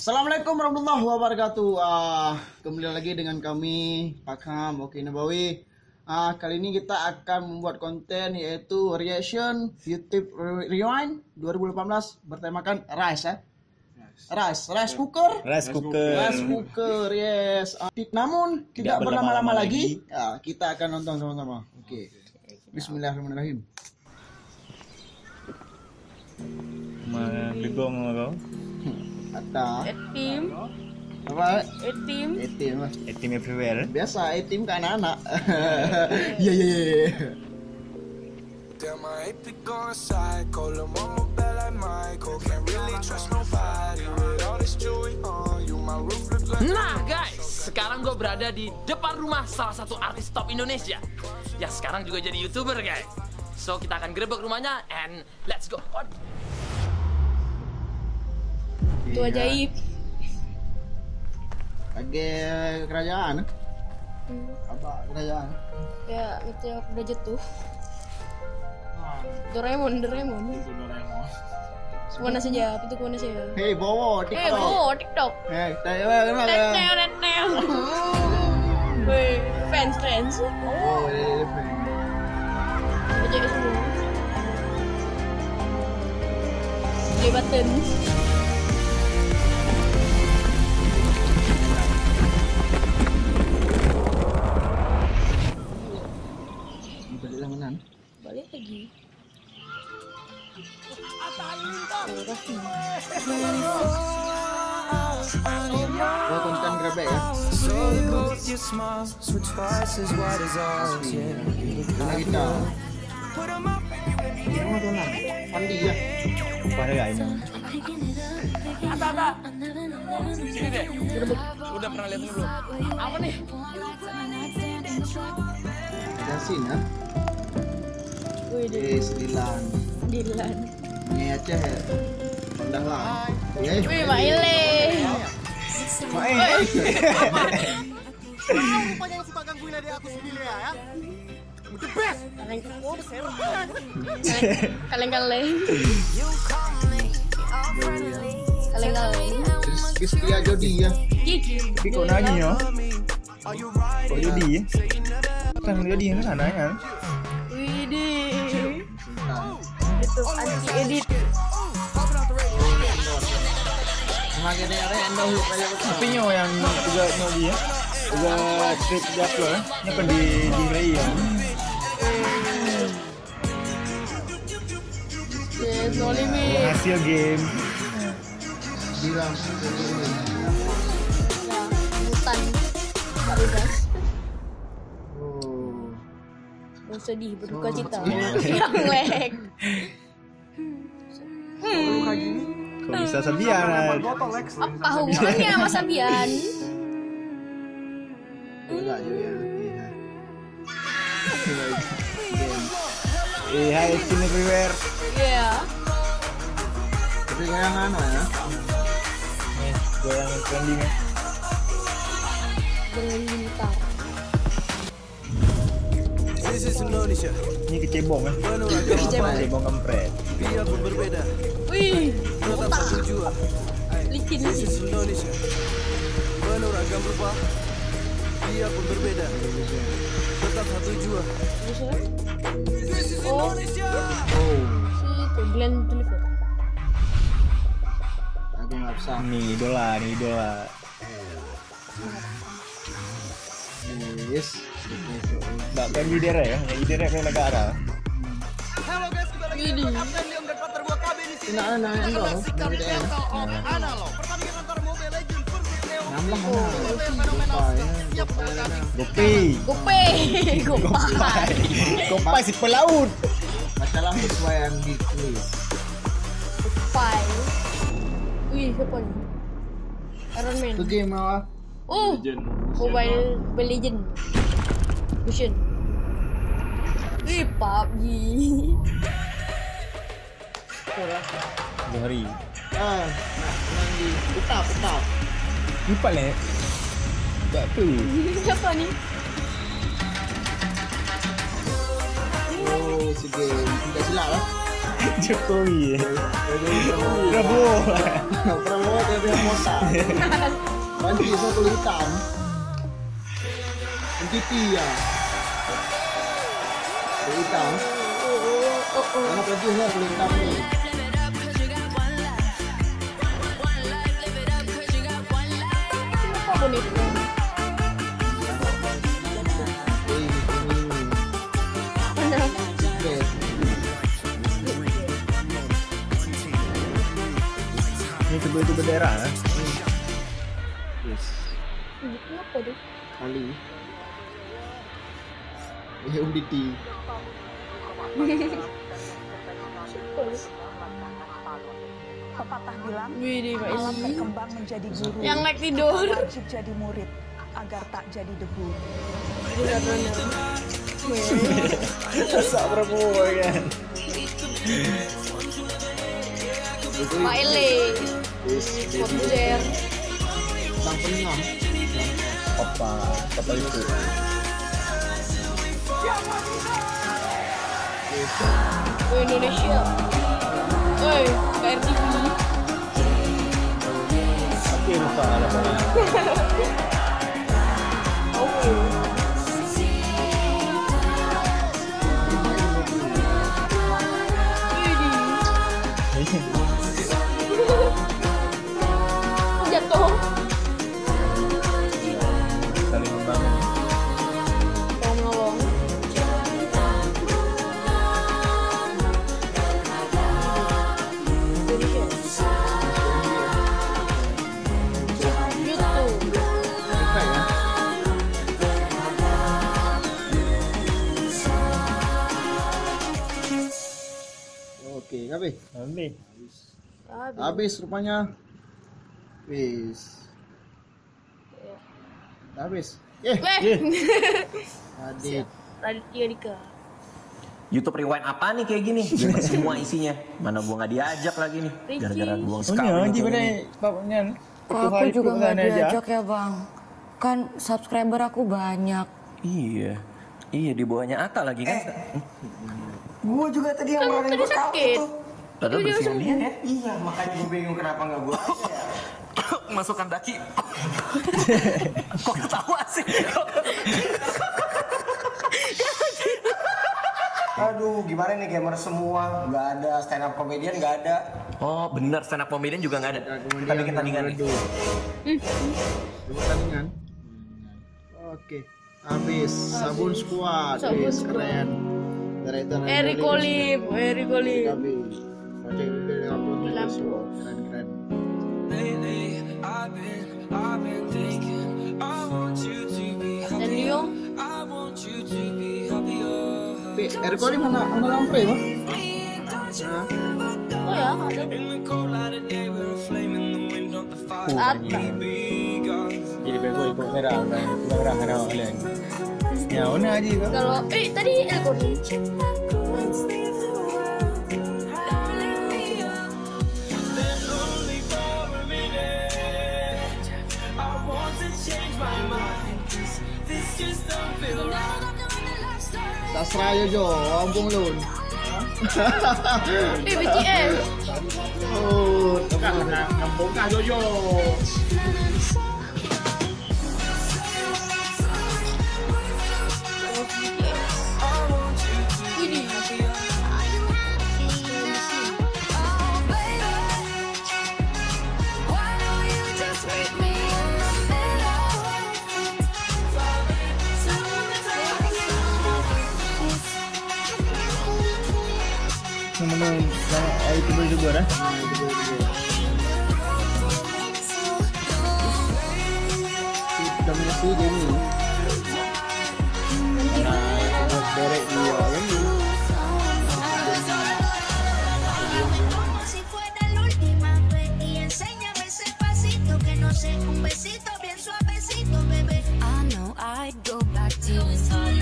Assalamualaikum warahmatullahi wabarakatuh. Kembali lagi dengan kami Pakam Oki Nabawi. Kali ini kita akan membuat konten yaitu reaction YouTube Rewind 2018 bertemakan rice ya. Rice cooker, yes. Namun tidak berlama-lama lagi. Kita akan nonton sama-sama. Oke. Bismillahirrahmanirrahim. Begong kau. Ada Etim apa? Etim Everywhere. Biasa etim ke anak-anak. Iya. Nah guys, sekarang gue berada di depan rumah salah satu artis top Indonesia yang sekarang juga jadi YouTuber guys. So kita akan gerebek rumahnya and let's go. itu ajaib. Lagi kerajaan. Apa kerajaan? Ya meteor udah jatuh. Doraemon. Kemana saja, itu kemana saja. Hei Bowo TikTok. TikTok. Kenal ya? Netneo. Wih, fans. Oh, Ajaib semua. Play button. Balik lagi. Oh, konten grebek ya. Mana kita? Mana dona? Pandi ya. Pada ya ini. Ada. Sini deh. Udah pernah lihat ini belum? Apa nih? Yasin ya. Wih, Dilan. Ini aja ya. Undanglah. Wih, Maile. Rupanya yang suka gangguin adik aku sendiri ya. The best. Kaleng. Terus dia jadi ya. Tapi kau nanya ya. Kau jadi ya. Kan jadi yang sana ya. Widih. YouTube anti edit. Semakin random kayak Tapi nyo yang juga nyo dia. Juga trip jatuh ya. Nya kan di Ray ya. Yes, no limit. Hasil game. bilang Hutan. Tak bebas. oh Sedih, berduka cita. Yang Lek. Kau bisa Sabian. Apa hubungannya sama Sabian? enggak juga ya. Hai Team Everywhere. Iya. Tapi yang anu ya. Nih, gue yang trending ya. Dengan gitar. Ini kecebong ya. Kecebong kampret. Wih, otak. Licin. Beragam rupa, dia pun berbeda. Tetap satu jua. Oh, si Glenn Deliver. Aku nggak bisa. Nih idola. Yes. Mbak kan Idera ya, Idera kayak negara. Halo guys, kita lagi di Kapten Liam dan partner gua KB di sini. Nah, dong. Analog. Pertandingan antara Mobile Legends versus Neo. Nambah Siap bersama kami. Gopai si pelaut. Masalah sesuai yang ditulis. Gopai. Wih, siapa nih? Iron Man. Itu game apa? Mobile Legend. Mission. Wih, PUBG. Johari. Nanti petap. Lupa le. Tak tu. Siapa nih? Oh, si game. Tidak silap lah. Jokowi. Prabowo. Prabowo dari Mota. Banci semua kulit hitam. NTT ya. Kulit hitam. Karena Prancisnya kulit hitam nih. Apa boneka? Mana? Ini kedua itu bendera kan? Yes. Ini apa tuh? Kali. UDT. Pepatah bilang, Wih, di Pak alam Isi. berkembang menjadi guru, Yang naik tidur. wajib jadi murid, agar tak jadi debu. Bukan mana. Masa Prabowo kan? Pak Ele. Populer. Sang penengah. Apa itu? Oh, Indonesia. Oi, KRTV. Oke, lupa lah pokoknya. Oke. Jatuh. Saling membangun. Tolong menolong. Indonesia. YouTube. Apa ya? Oke, habis. Ambil. Habis rupanya. Wis. Habis. Adit. Raditya Dika. YouTube Rewind apa nih kayak gini? Gamer semua isinya. Mana gua nggak diajak lagi nih. Gara-gara gua Oh sekali. iya, gimana babnya? Kok aku juga nggak diajak ya bang? Kan subscriber aku banyak. Iya. Iya di bawahnya Ata lagi kan. Gua juga tadi yang Kan ngelarin tadi gua tahu sakit. tuh. Padahal bersihin dia ya. Iya, makanya gua bingung kenapa nggak gua. Masukkan daki. Kok ketawa sih? Aduh, gimana nih gamer semua? Nggak ada stand up comedian, nggak ada. Oh bener, stand up comedian juga nggak ada. Kita bikin tandingan nih. Tandingan. Oke. Habis. Sabun squad. Sabun Wis, squad. keren. Director Eric Olip. Eric Olip. Habis. Project dari upload di Lampu. Facebook. Keren-keren. Dan Leo. Eric Olip mana lampu ya? Oh ya, ada. Atta. Jadi bego ikut merah kan. Merah kan awak kalian. Ya, mana aja kau? Kalau tadi Elgoni. Sastra aja Jo, Ampung Lun. BTS. Oh, karena ngambung kah Jojo. Ini. Mana YouTuber juga dah. Dominasi Jamie. Derek dia lagi. Si fuera la última vez y enséñame ese pasito que no sé, un besito bien suavecito, bebé. I know I'd go back to the time.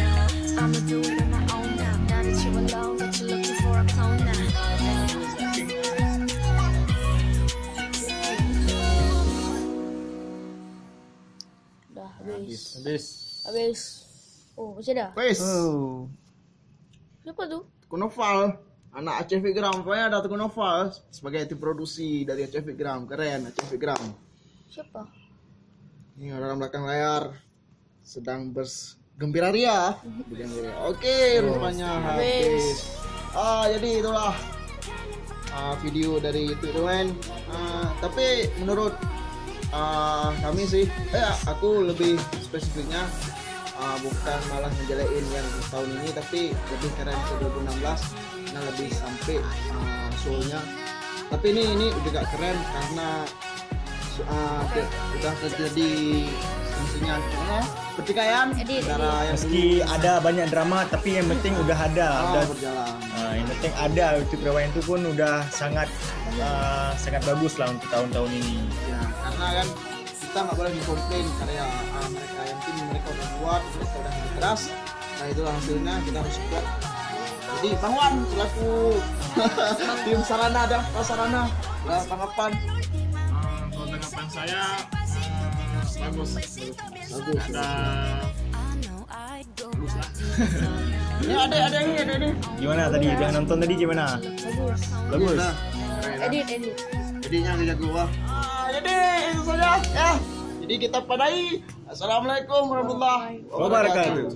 I'ma do it on my own now. Now that you're alone, that you're looking for a clone now. Dah habis. Habis. Habis. Oh, masih ada? Wes. Oh. Siapa tu? Konoval. anak ACV Gram. Pokoknya ada Teguh Nova sebagai tim produksi dari ACV Gram. Keren ACV Gram. Siapa? Ini orang belakang layar sedang bergembira ria. Oke, rupanya habis. Jadi itulah video dari YouTube Rewind. Tapi menurut kami sih, aku lebih spesifiknya bukan malah ngejelein yang tahun ini, tapi lebih keren ke 2016 karena lebih sampai soulnya. Tapi ini juga keren karena udah terjadi maksudnya pertikaian antara yang meski ada banyak drama, tapi yang penting udah ada, udah berjalan. Yang penting ada. YouTube Rewind itu pun udah sangat bagus lah untuk tahun-tahun ini. Ya, karena kan kita nggak boleh komplain karya mereka, yang tim mereka udah buat, mereka udah keras. Nah itulah hasilnya, kita harus support. Jadi Bang Wan selaku tim Sarana dan Prasarana, tanggapan? Kalau tanggapan saya bagus. Ada bagus lah. Ini ada ini. Gimana tadi? Udah nonton tadi gimana? Bagus. Editnya agak jago. Jadi itu saja ya. Jadi kita padai. Assalamualaikum warahmatullahi wabarakatuh.